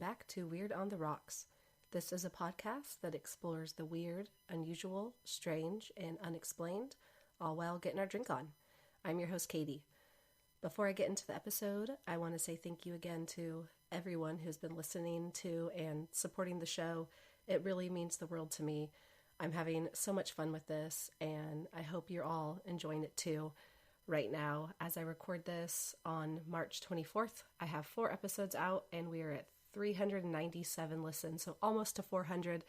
back to Weird on the Rocks. This is a podcast that explores the weird, unusual, strange, and unexplained, all while getting our drink on. I'm your host, Katie. Before I get into the episode, I want to say thank you again to everyone who's been listening to and supporting the show. It really means the world to me. I'm having so much fun with this, and I hope you're all enjoying it too. Right now, as I record this on March 24th, I have 4 episodes out, and we are at 397 listens, so almost to 400.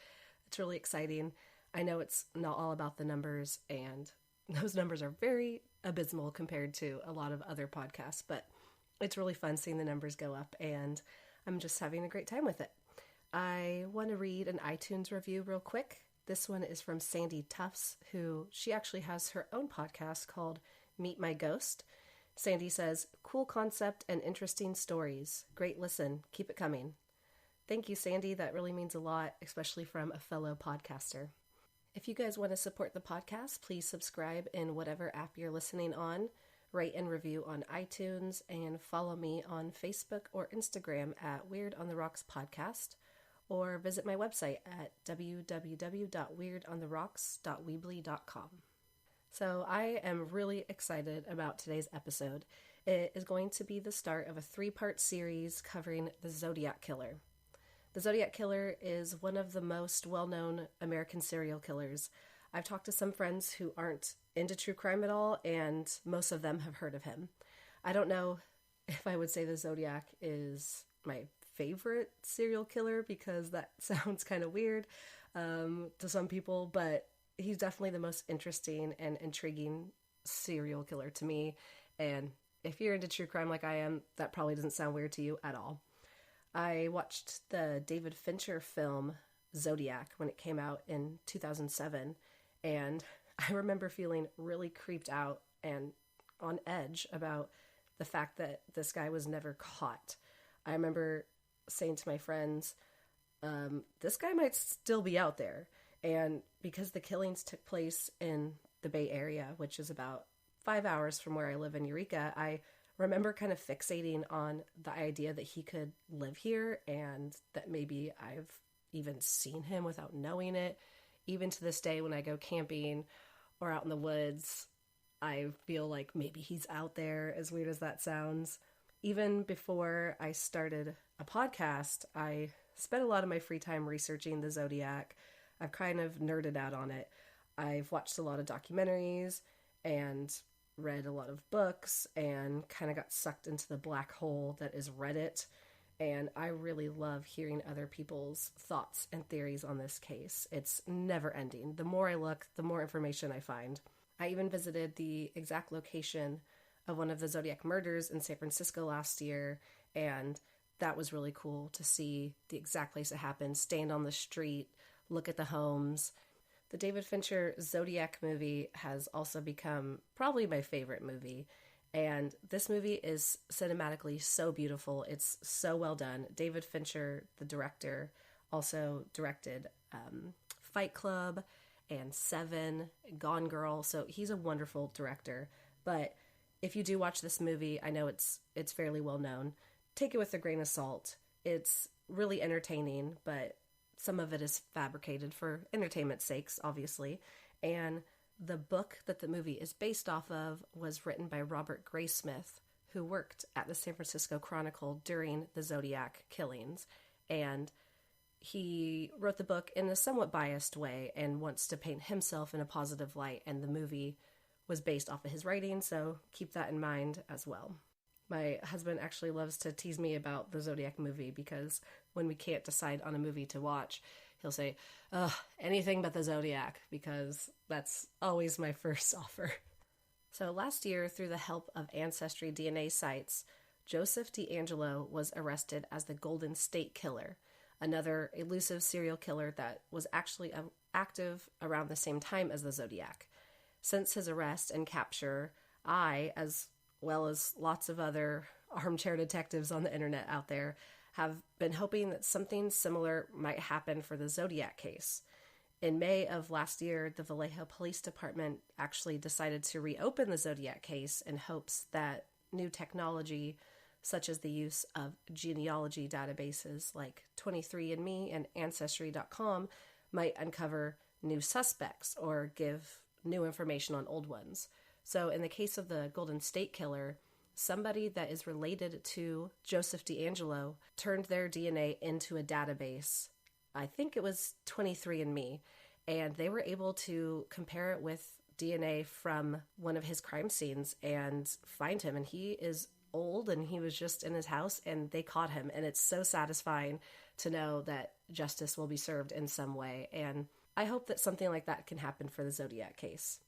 It's really exciting. I know it's not all about the numbers, and those numbers are very abysmal compared to a lot of other podcasts, but it's really fun seeing the numbers go up, and I'm just having a great time with it. I want to read an iTunes review real quick. This one is from Sandy Tufts, she actually has her own podcast called Meet My Ghost. Sandy says, "Cool concept and interesting stories. Great listen. Keep it coming." Thank you, Sandy. That really means a lot, especially from a fellow podcaster. If you guys want to support the podcast, please subscribe in whatever app you're listening on, rate and review on iTunes, and follow me on Facebook or Instagram at Weird on the Rocks Podcast, or visit my website at www.weirdontheRocks.weebly.com. So I am really excited about today's episode. It is going to be the start of a 3-part series covering the Zodiac Killer. The Zodiac Killer is one of the most well-known American serial killers. I've talked to some friends who aren't into true crime at all, and most of them have heard of him. I don't know if I would say the Zodiac is my favorite serial killer, because that sounds kind of weird to some people, but he's definitely the most interesting and intriguing serial killer to me. And if you're into true crime like I am, that probably doesn't sound weird to you at all. I watched the David Fincher film Zodiac when it came out in 2007, and I remember feeling really creeped out and on edge about the fact that this guy was never caught. I remember saying to my friends, this guy might still be out there. And because the killings took place in the Bay Area, which is about 5 hours from where I live in Eureka, I remember kind of fixating on the idea that he could live here and that maybe I've even seen him without knowing it. Even to this day, when I go camping or out in the woods, I feel like maybe he's out there, as weird as that sounds. Even before I started a podcast, I spent a lot of my free time researching the Zodiac. I've kind of nerded out on it. I've watched a lot of documentaries and read a lot of books and kind of got sucked into the black hole that is Reddit. And I really love hearing other people's thoughts and theories on this case. It's never ending. The more I look, the more information I find. I even visited the exact location of one of the Zodiac murders in San Francisco last year, and that was really cool to see the exact place it happened, stand on the street, look at the homes. The David Fincher Zodiac movie has also become probably my favorite movie. And this movie is cinematically so beautiful. It's so well done. David Fincher, the director, also directed Fight Club and Seven, Gone Girl. So he's a wonderful director. But if you do watch this movie, I know it's fairly well known. Take it with a grain of salt. It's really entertaining, but some of it is fabricated for entertainment's sakes, obviously. And the book that the movie is based off of was written by Robert Graysmith, who worked at the San Francisco Chronicle during the Zodiac killings. And he wrote the book in a somewhat biased way and wants to paint himself in a positive light. And the movie was based off of his writing, so keep that in mind as well. My husband actually loves to tease me about the Zodiac movie, because when we can't decide on a movie to watch, he'll say, "Ugh, anything but the Zodiac," because that's always my first offer. So last year, through the help of Ancestry DNA sites, Joseph DeAngelo was arrested as the Golden State Killer, another elusive serial killer that was actually active around the same time as the Zodiac. Since his arrest and capture, I, as well as lots of other armchair detectives on the internet out there, have been hoping that something similar might happen for the Zodiac case. In May of last year, the Vallejo Police Department actually decided to reopen the Zodiac case in hopes that new technology such as the use of genealogy databases like 23andMe and Ancestry.com, might uncover new suspects or give new information on old ones. So in the case of the Golden State Killer, somebody that is related to Joseph DeAngelo turned their DNA into a database. I think it was 23andMe, and they were able to compare it with DNA from one of his crime scenes and find him. And he is old, and he was just in his house, and they caught him. And it's so satisfying to know that justice will be served in some way. And I hope that something like that can happen for the Zodiac case.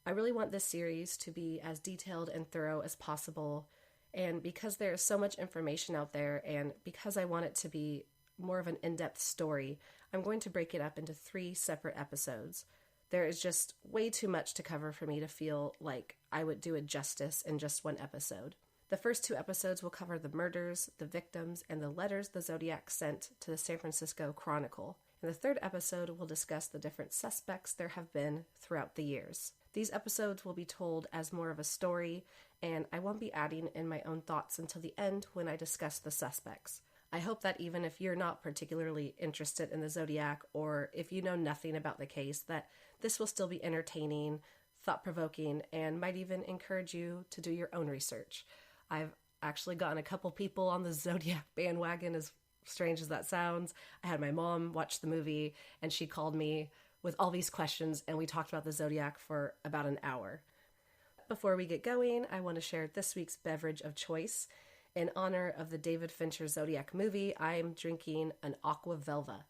I really want this series to be as detailed and thorough as possible. And because there is so much information out there, and because I want it to be more of an in-depth story, I'm going to break it up into 3 separate episodes. There is just way too much to cover for me to feel like I would do it justice in just one episode. The first 2 episodes will cover the murders, the victims, and the letters the Zodiac sent to the San Francisco Chronicle. And the 3rd episode will discuss the different suspects there have been throughout the years. These episodes will be told as more of a story, and I won't be adding in my own thoughts until the end when I discuss the suspects. I hope that even if you're not particularly interested in the Zodiac, or if you know nothing about the case, that this will still be entertaining, thought-provoking, and might even encourage you to do your own research. I've actually gotten a couple people on the Zodiac bandwagon, as strange as that sounds. I had my mom watch the movie, and she called me with all these questions, and we talked about the Zodiac for about an hour. Before we get going, I want to share this week's beverage of choice. In honor of the David Fincher Zodiac movie, I am drinking an Aqua Velva.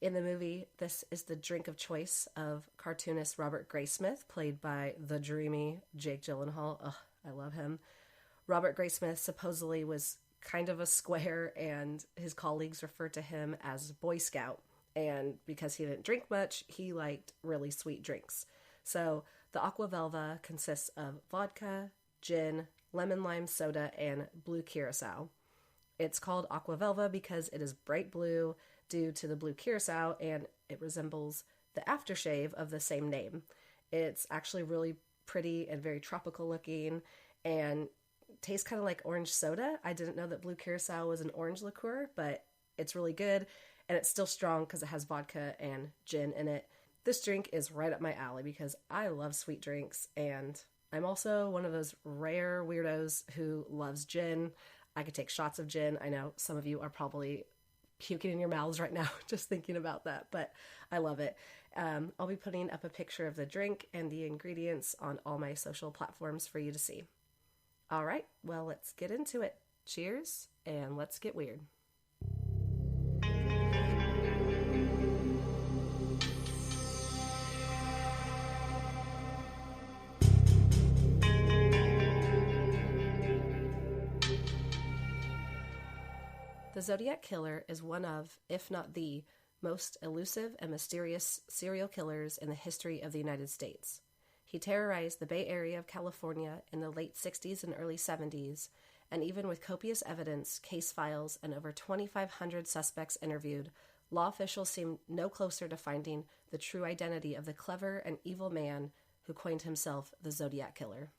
In the movie, this is the drink of choice of cartoonist Robert Graysmith, played by the dreamy Jake Gyllenhaal. Ugh, I love him. Robert Graysmith supposedly was kind of a square, and his colleagues referred to him as Boy Scout. And because he didn't drink much, he liked really sweet drinks. So the Aqua Velva consists of vodka, gin, lemon lime soda, and blue curacao. It's called Aqua Velva because it is bright blue due to the blue curacao, and it resembles the aftershave of the same name. It's actually really pretty and very tropical looking, and tastes kind of like orange soda. I didn't know that blue curacao was an orange liqueur, but it's really good. And it's still strong because it has vodka and gin in it. This drink is right up my alley because I love sweet drinks, and I'm also one of those rare weirdos who loves gin. I could take shots of gin. I know some of you are probably puking in your mouths right now just thinking about that, but I love it. I'll be putting up a picture of the drink and the ingredients on all my social platforms for you to see. All right, well, let's get into it. Cheers, and let's get weird. The Zodiac Killer is one of, if not the, most elusive and mysterious serial killers in the history of the United States. He terrorized the Bay Area of California in the late 60s and early 70s, and even with copious evidence, case files, and over 2,500 suspects interviewed, law officials seemed no closer to finding the true identity of the clever and evil man who coined himself the Zodiac Killer.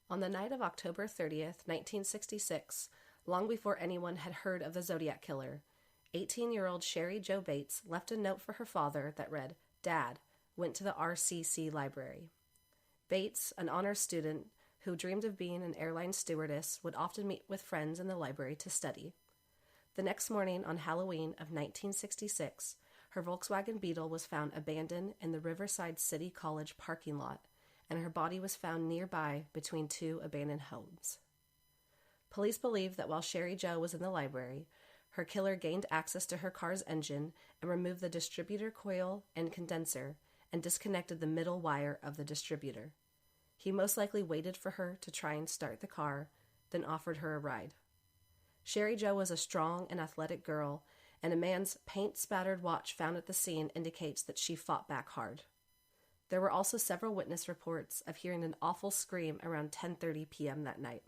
On the night of October 30th, 1966, long before anyone had heard of the Zodiac Killer, 18-year-old Sherry Jo Bates left a note for her father that read, "Dad, went to the RCC library." Bates, an honors student who dreamed of being an airline stewardess, would often meet with friends in the library to study. The next morning on Halloween of 1966, her Volkswagen Beetle was found abandoned in the Riverside City College parking lot, and her body was found nearby between 2 abandoned homes. Police believe that while Sherry Jo was in the library, her killer gained access to her car's engine and removed the distributor coil and condenser and disconnected the middle wire of the distributor. He most likely waited for her to try and start the car, then offered her a ride. Sherry Jo was a strong and athletic girl, and a man's paint-spattered watch found at the scene indicates that she fought back hard. There were also several witness reports of hearing an awful scream around 10:30 p.m. that night.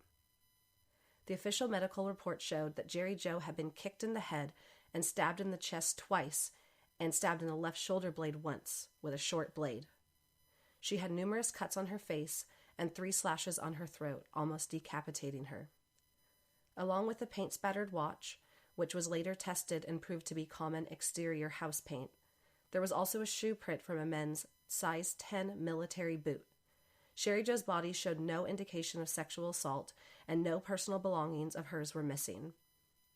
The official medical report showed that Jerry Jo had been kicked in the head and stabbed in the chest twice, and stabbed in the left shoulder blade once with a short blade. She had numerous cuts on her face and 3 slashes on her throat, almost decapitating her. Along with the paint-spattered watch, which was later tested and proved to be common exterior house paint, there was also a shoe print from a men's size 10 military boot. Sherry Jo's body showed no indication of sexual assault, and no personal belongings of hers were missing.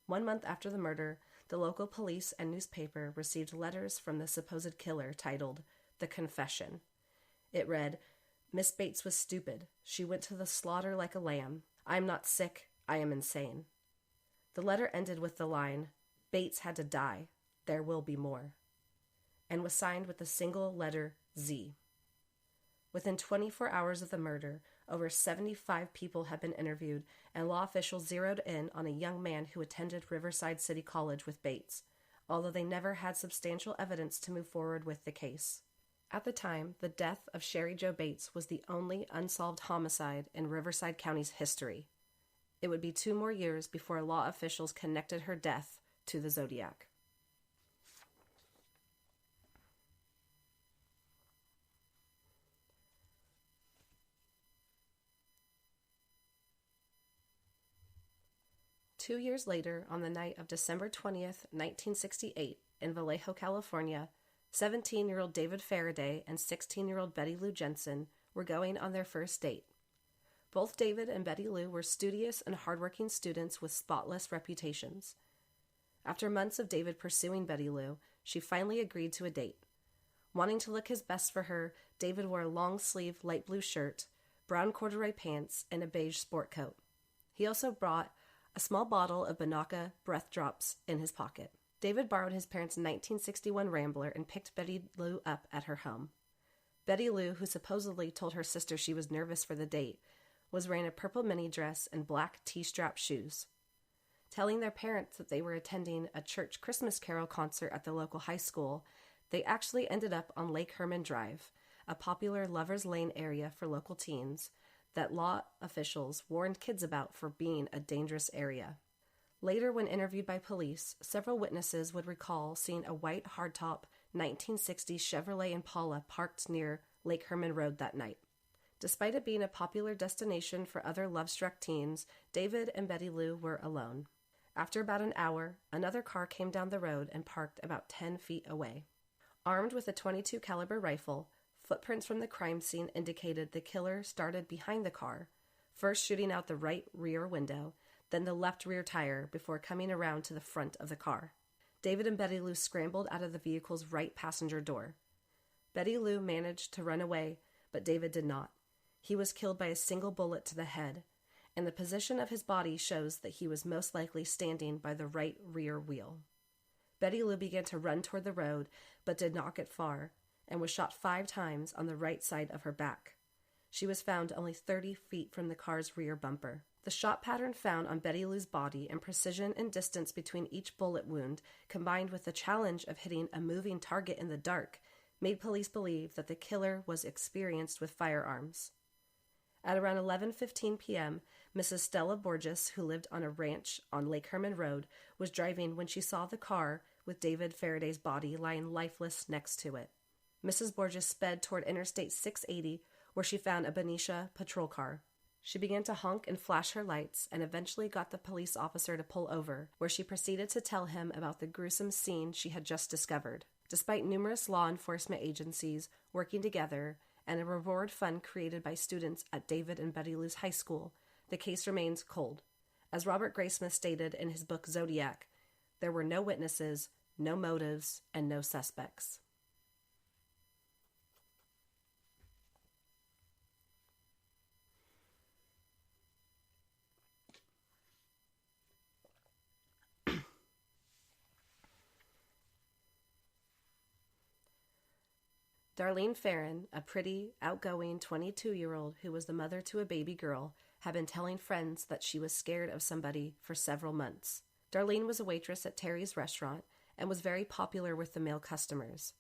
1 month after the murder, the local police and newspaper received letters from the supposed killer titled The Confession. It read, "Miss Bates was stupid. She went to the slaughter like a lamb. I am not sick. I am insane." The letter ended with the line, "Bates had to die. There will be more," and was signed with the single letter Z. Within 24 hours of the murder, over 75 people had been interviewed, and law officials zeroed in on a young man who attended Riverside City College with Bates, although they never had substantial evidence to move forward with the case. At the time, the death of Sherry Jo Bates was the only unsolved homicide in Riverside County's history. It would be 2 more years before law officials connected her death to the Zodiac. Two years later, on the night of December 20th, 1968, in Vallejo, California, 17-year-old David Faraday and 16-year-old Betty Lou Jensen were going on their first date. Both David and Betty Lou were studious and hardworking students with spotless reputations. After months of David pursuing Betty Lou, she finally agreed to a date. Wanting to look his best for her, David wore a long-sleeved light blue shirt, brown corduroy pants, and a beige sport coat. He also brought a small bottle of Binaca breath drops in his pocket. David borrowed his parents' 1961 Rambler and picked Betty Lou up at her home. Betty Lou, who supposedly told her sister she was nervous for the date, was wearing a purple mini dress and black T-strap shoes. Telling their parents that they were attending a church Christmas carol concert at the local high school, they actually ended up on Lake Herman Drive, a popular Lover's Lane area for local teens that law officials warned kids about for being a dangerous area. Later, when interviewed by police, several witnesses would recall seeing a white hardtop 1960s Chevrolet Impala parked near Lake Herman Road that night. Despite it being a popular destination for other love-struck teens, David and Betty Lou were alone. After about an hour, another car came down the road and parked about 10 feet away. Armed with a .22 caliber rifle, footprints from the crime scene indicated the killer started behind the car, first shooting out the right rear window, then the left rear tire before coming around to the front of the car. David and Betty Lou scrambled out of the vehicle's right passenger door. Betty Lou managed to run away, but David did not. He was killed by a single bullet to the head, and the position of his body shows that he was most likely standing by the right rear wheel. Betty Lou began to run toward the road, but did not get far, and was shot 5 times on the right side of her back. She was found only 30 feet from the car's rear bumper. The shot pattern found on Betty Lou's body and precision and distance between each bullet wound, combined with the challenge of hitting a moving target in the dark, made police believe that the killer was experienced with firearms. At around 11:15 p.m., Mrs. Stella Borges, who lived on a ranch on Lake Herman Road, was driving when she saw the car with David Faraday's body lying lifeless next to it. Mrs. Borges sped toward Interstate 680, where she found a Benicia patrol car. She began to honk and flash her lights and eventually got the police officer to pull over, where she proceeded to tell him about the gruesome scene she had just discovered. Despite numerous law enforcement agencies working together and a reward fund created by students at David and Betty Lou's high school, the case remains cold. As Robert Graysmith stated in his book Zodiac, there were no witnesses, no motives, and no suspects. Darlene Farron, a pretty, outgoing 22-year-old who was the mother to a baby girl, had been telling friends that she was scared of somebody for several months. Darlene was a waitress at Terry's restaurant and was very popular with the male customers.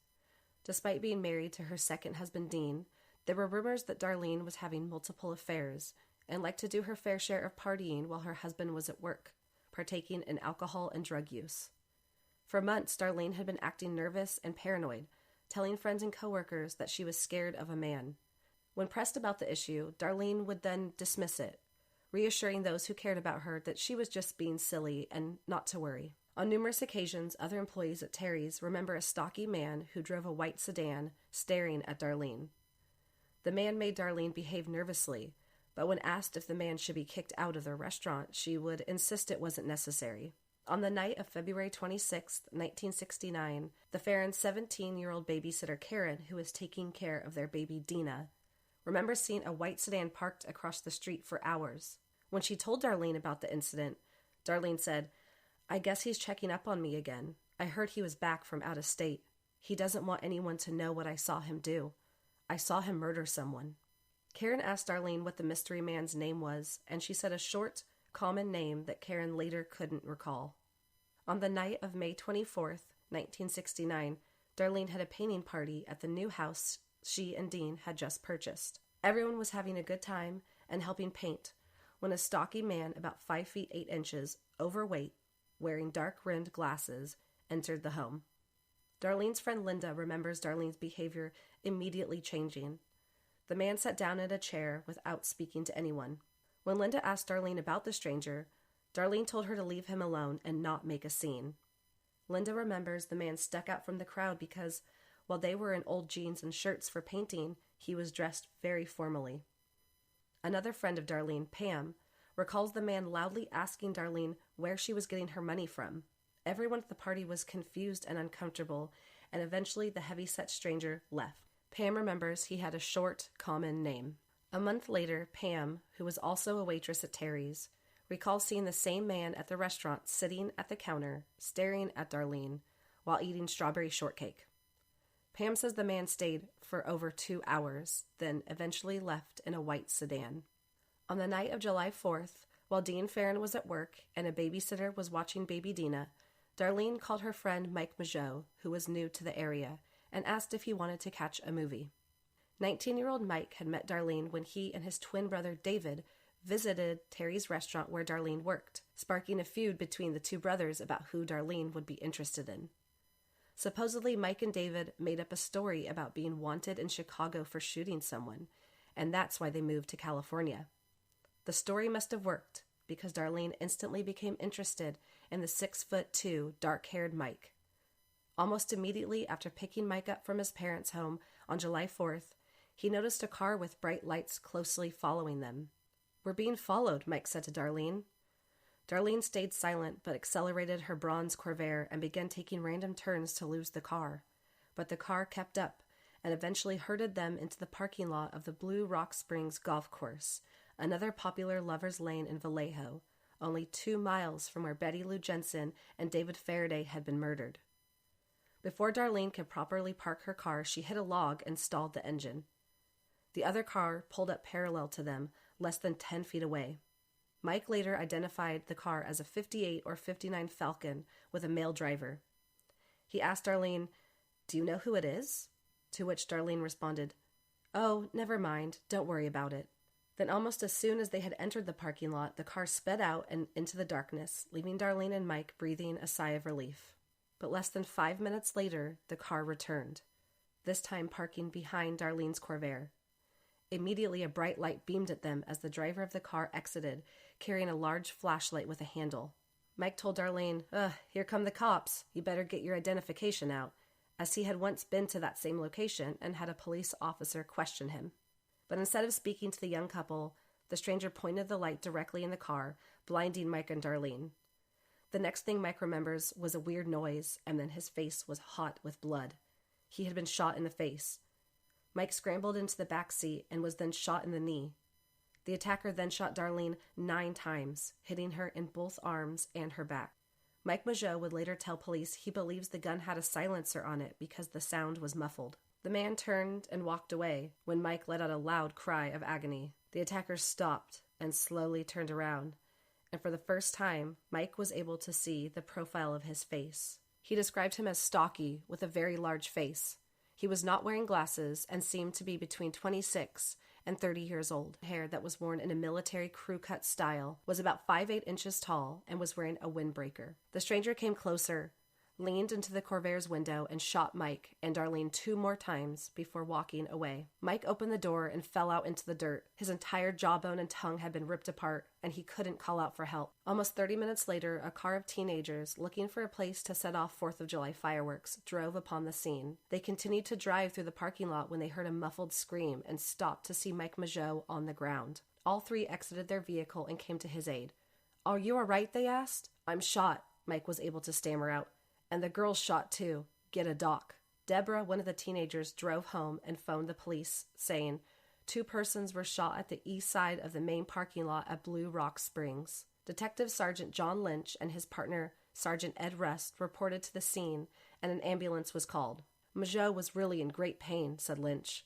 Despite being married to her second husband, Dean, there were rumors that Darlene was having multiple affairs and liked to do her fair share of partying while her husband was at work, partaking in alcohol and drug use. For months, Darlene had been acting nervous and paranoid, telling friends and coworkers that she was scared of a man. When pressed about the issue, Darlene would then dismiss it, reassuring those who cared about her that she was just being silly and not to worry. On numerous occasions, other employees at Terry's remember a stocky man who drove a white sedan staring at Darlene. The man made Darlene behave nervously, but when asked if the man should be kicked out of the restaurant, she would insist it wasn't necessary. On the night of February 26, 1969, the Farrens' 17-year-old babysitter Karen, who was taking care of their baby Dina, remembers seeing a white sedan parked across the street for hours. When she told Darlene about the incident, Darlene said, "I guess he's checking up on me again. I heard he was back from out of state. He doesn't want anyone to know what I saw him do. I saw him murder someone." Karen asked Darlene what the mystery man's name was, and she said a short, common name that Karen later couldn't recall. On the night of May 24th, 1969, Darlene had a painting party at the new house she and Dean had just purchased. Everyone was having a good time and helping paint when a stocky man about 5 feet 8 inches, overweight, wearing dark-rimmed glasses, entered the home. Darlene's friend Linda remembers Darlene's behavior immediately changing. The man sat down in a chair without speaking to anyone. When Linda asked Darlene about the stranger, Darlene told her to leave him alone and not make a scene. Linda remembers the man stuck out from the crowd because, while they were in old jeans and shirts for painting, he was dressed very formally. Another friend of Darlene, Pam, recalls the man loudly asking Darlene where she was getting her money from. Everyone at the party was confused and uncomfortable, and eventually the heavy-set stranger left. Pam remembers he had a short, common name. A month later, Pam, who was also a waitress at Terry's, recalls seeing the same man at the restaurant sitting at the counter, staring at Darlene, while eating strawberry shortcake. Pam says the man stayed for over 2 hours, then eventually left in a white sedan. On the night of July 4th, while Dean Farren was at work and a babysitter was watching baby Dina, Darlene called her friend Mike Majot, who was new to the area, and asked if he wanted to catch a movie. 19-year-old Mike had met Darlene when he and his twin brother David visited Terry's restaurant where Darlene worked, sparking a feud between the two brothers about who Darlene would be interested in. Supposedly, Mike and David made up a story about being wanted in Chicago for shooting someone, and that's why they moved to California. The story must have worked, because Darlene instantly became interested in the 6'2", dark-haired Mike. Almost immediately after picking Mike up from his parents' home on July 4th, he noticed a car with bright lights closely following them. "We're being followed," Mike said to Darlene. Darlene stayed silent but accelerated her bronze Corvair and began taking random turns to lose the car. But the car kept up and eventually herded them into the parking lot of the Blue Rock Springs Golf Course, another popular lover's lane in Vallejo, only 2 miles from where Betty Lou Jensen and David Faraday had been murdered. Before Darlene could properly park her car, she hit a log and stalled the engine. The other car pulled up parallel to them, less than 10 feet away. Mike later identified the car as a 58 or 59 Falcon with a male driver. He asked Darlene, "Do you know who it is?" To which Darlene responded, "Oh, never mind, don't worry about it." Then almost as soon as they had entered the parking lot, the car sped out and into the darkness, leaving Darlene and Mike breathing a sigh of relief. But less than 5 minutes later, the car returned, this time parking behind Darlene's Corvair. Immediately, a bright light beamed at them as the driver of the car exited, carrying a large flashlight with a handle. Mike told Darlene, "Here come the cops. You better get your identification out," as he had once been to that same location and had a police officer question him. But instead of speaking to the young couple, the stranger pointed the light directly in the car, blinding Mike and Darlene. The next thing Mike remembers was a weird noise, and then his face was hot with blood. He had been shot in the face. Mike scrambled into the back seat and was then shot in the knee. The attacker then shot Darlene 9 times, hitting her in both arms and her back. Mike Majot would later tell police he believes the gun had a silencer on it because the sound was muffled. The man turned and walked away when Mike let out a loud cry of agony. The attacker stopped and slowly turned around, and for the first time, Mike was able to see the profile of his face. He described him as stocky, with a very large face. He was not wearing glasses and seemed to be between 26 and 30 years old. Hair that was worn in a military crew-cut style, was about 5'8" inches tall, and was wearing a windbreaker. The stranger came closer, leaned into the Corvair's window and shot Mike and Darlene 2 more times before walking away. Mike opened the door and fell out into the dirt. His entire jawbone and tongue had been ripped apart, and he couldn't call out for help. Almost 30 minutes later, a car of teenagers, looking for a place to set off 4th of July fireworks, drove upon the scene. They continued to drive through the parking lot when they heard a muffled scream and stopped to see Mike Mageau on the ground. All 3 exited their vehicle and came to his aid. "Are you all right?" they asked. "I'm shot," Mike was able to stammer out. "And the girl's shot too. Get a doc." Deborah, one of the teenagers, drove home and phoned the police, saying 2 persons were shot at the east side of the main parking lot at Blue Rock Springs. Detective Sergeant John Lynch and his partner, Sergeant Ed Rust, reported to the scene, and an ambulance was called. "Mageau was really in great pain," said Lynch.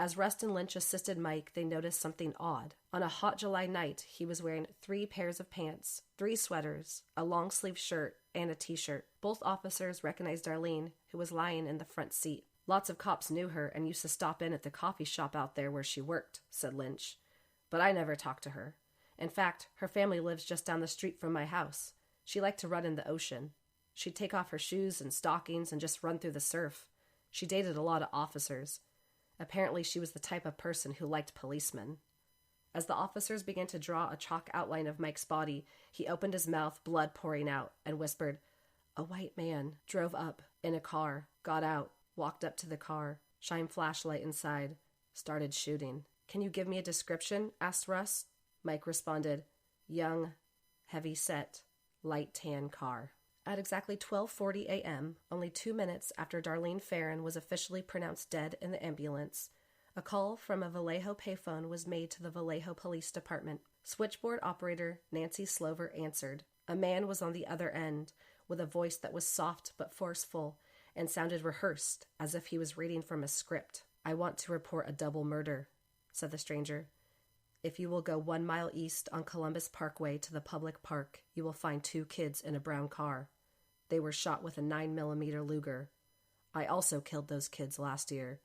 As Rust and Lynch assisted Mike, they noticed something odd. On a hot July night, he was wearing 3 pairs of pants, 3 sweaters, a long-sleeve shirt, and a t-shirt. Both officers recognized Darlene, who was lying in the front seat. "Lots of cops knew her and used to stop in at the coffee shop out there where she worked," said Lynch. "But I never talked to her. In fact, her family lives just down the street from my house. She liked to run in the ocean. She'd take off her shoes and stockings and just run through the surf. She dated a lot of officers. Apparently she was the type of person who liked policemen." As the officers began to draw a chalk outline of Mike's body, he opened his mouth, blood pouring out, and whispered, "A white man drove up in a car, got out, walked up to the car, shined flashlight inside, started shooting." "Can you give me a description?" asked Russ. Mike responded, "Young, heavy-set, light tan car." At exactly 12:40 a.m., only 2 minutes after Darlene Ferrin was officially pronounced dead in the ambulance, a call from a Vallejo payphone was made to the Vallejo Police Department. Switchboard operator Nancy Slover answered. A man was on the other end, with a voice that was soft but forceful and sounded rehearsed, as if he was reading from a script. "I want to report a double murder," said the stranger. "If you will go 1 mile east on Columbus Parkway to the public park, you will find 2 kids in a brown car. They were shot with a 9mm Luger. I also killed those kids last year.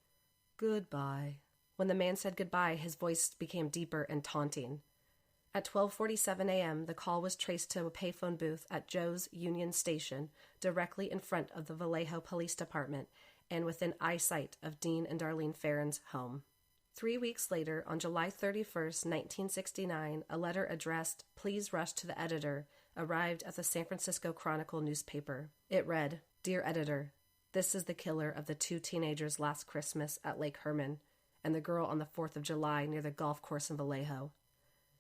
Goodbye." When the man said goodbye, his voice became deeper and taunting. At 12:47 a.m., the call was traced to a payphone booth at Joe's Union Station, directly in front of the Vallejo Police Department and within eyesight of Dean and Darlene Ferrin's home. 3 weeks later, on July 31st, 1969, a letter addressed, "Please rush to the editor," arrived at the San Francisco Chronicle newspaper. It read, "Dear editor, this is the killer of the 2 teenagers last Christmas at Lake Herman and the girl on the 4th of July near the golf course in Vallejo.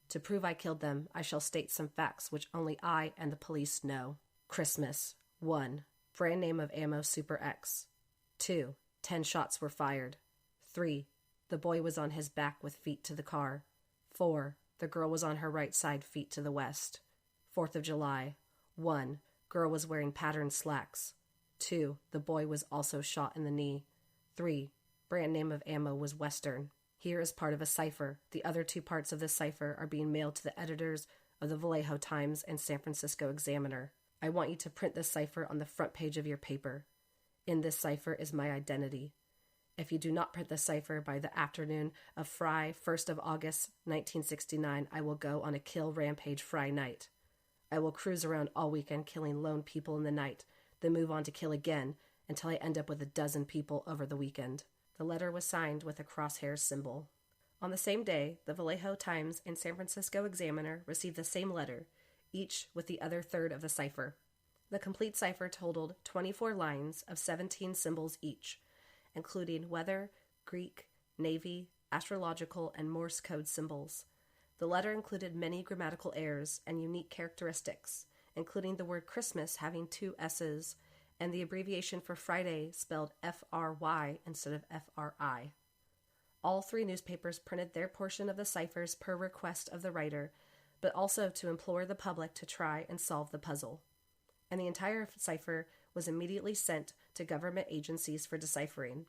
To prove I killed them, I shall state some facts which only I and the police know. Christmas. 1. Brand name of ammo Super X. 2. 10 shots were fired. 3. The boy was on his back with feet to the car. 4. The girl was on her right side, feet to the west. 4th of July. 1. Girl was wearing patterned slacks. 2. The boy was also shot in the knee. 3. Brand name of ammo was Western. Here is part of a cipher. The other 2 parts of this cipher are being mailed to the editors of the Vallejo Times and San Francisco Examiner. I want you to print this cipher on the front page of your paper. In this cipher is my identity. If you do not print the cipher by the afternoon of Fry, 1st of August, 1969, I will go on a kill rampage Fry night. I will cruise around all weekend killing lone people in the night, then move on to kill again until I end up with 12 people over the weekend." The letter was signed with a crosshair symbol. On the same day, the Vallejo Times and San Francisco Examiner received the same letter, each with the other third of the cipher. The complete cipher totaled 24 lines of 17 symbols each, including weather, Greek, Navy, astrological, and Morse code symbols. The letter included many grammatical errors and unique characteristics, including the word Christmas having 2 S's and the abbreviation for Friday spelled F-R-Y instead of F-R-I. All 3 newspapers printed their portion of the ciphers per request of the writer, but also to implore the public to try and solve the puzzle. And the entire cipher was immediately sent to government agencies for deciphering.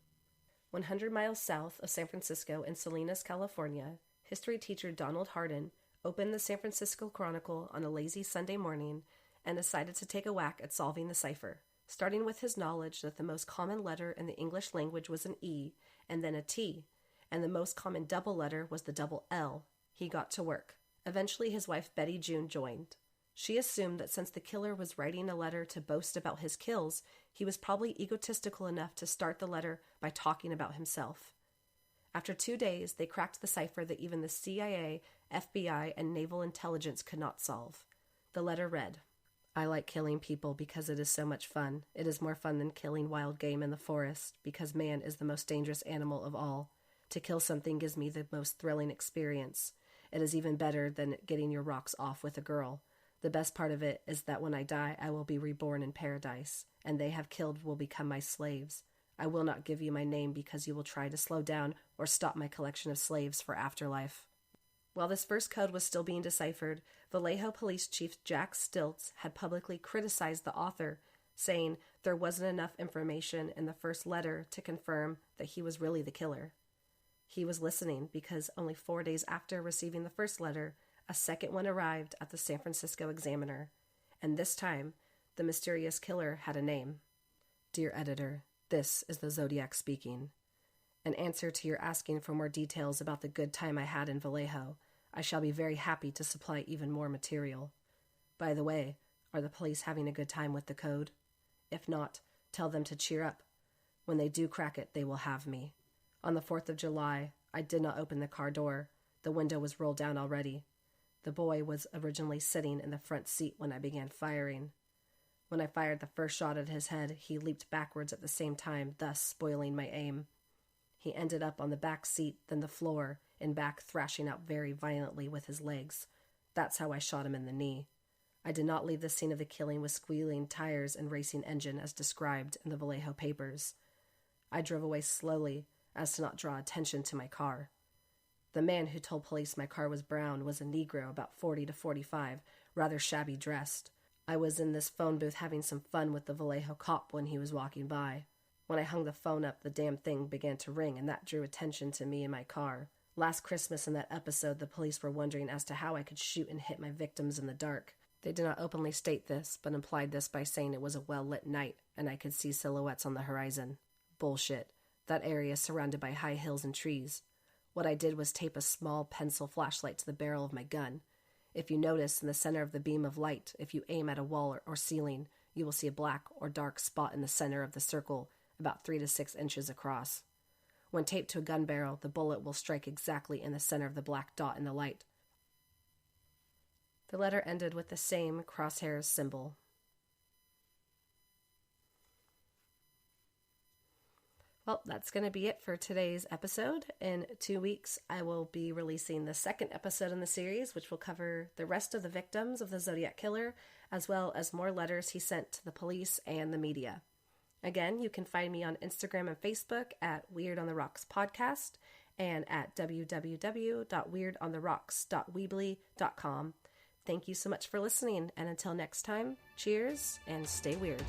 100 miles south of San Francisco in Salinas, California, history teacher Donald Hardin opened the San Francisco Chronicle on a lazy Sunday morning and decided to take a whack at solving the cipher. Starting with his knowledge that the most common letter in the English language was an E and then a T, and the most common double letter was the double L, he got to work. Eventually his wife Betty June joined. She assumed that since the killer was writing a letter to boast about his kills, he was probably egotistical enough to start the letter by talking about himself. After 2 days, they cracked the cipher that even the CIA, FBI, and naval intelligence could not solve. The letter read, "I like killing people because it is so much fun. It is more fun than killing wild game in the forest, because man is the most dangerous animal of all. To kill something gives me the most thrilling experience. It is even better than getting your rocks off with a girl. The best part of it is that when I die, I will be reborn in paradise, and they have killed will become my slaves. I will not give you my name because you will try to slow down or stop my collection of slaves for afterlife." While this first code was still being deciphered, Vallejo Police Chief Jack Stiltz had publicly criticized the author, saying there wasn't enough information in the first letter to confirm that he was really the killer. He was listening because only 4 days after receiving the first letter, a second one arrived at the San Francisco Examiner, and this time, the mysterious killer had a name. "Dear editor, this is the Zodiac speaking. In answer to your asking for more details about the good time I had in Vallejo, I shall be very happy to supply even more material. By the way, are the police having a good time with the code? If not, tell them to cheer up. When they do crack it, they will have me. On the 4th of July, I did not open the car door. The window was rolled down already. The boy was originally sitting in the front seat when I began firing. When I fired the first shot at his head, he leaped backwards at the same time, thus spoiling my aim. He ended up on the back seat, then the floor, and back, thrashing out very violently with his legs. That's how I shot him in the knee. I did not leave the scene of the killing with squealing tires and racing engine as described in the Vallejo papers. I drove away slowly as to not draw attention to my car. The man who told police my car was brown was a Negro about 40 to 45, rather shabby dressed. I was in this phone booth having some fun with the Vallejo cop when he was walking by. When I hung the phone up, the damn thing began to ring, and that drew attention to me and my car. Last Christmas in that episode, the police were wondering as to how I could shoot and hit my victims in the dark. They did not openly state this, but implied this by saying it was a well-lit night, and I could see silhouettes on the horizon. Bullshit. That area is surrounded by high hills and trees. What I did was tape a small pencil flashlight to the barrel of my gun. If you notice, in the center of the beam of light, if you aim at a wall or ceiling, you will see a black or dark spot in the center of the circle, about 3 to 6 inches across. When taped to a gun barrel, the bullet will strike exactly in the center of the black dot in the light. The letter ended with the same crosshairs symbol. Well, that's going to be it for today's episode. In 2 weeks, I will be releasing the second episode in the series, which will cover the rest of the victims of the Zodiac Killer, as well as more letters he sent to the police and the media. Again, you can find me on Instagram and Facebook at Weird on the Rocks Podcast and at www.weirdontheRocks.weebly.com. Thank you so much for listening, and until next time, cheers and stay weird.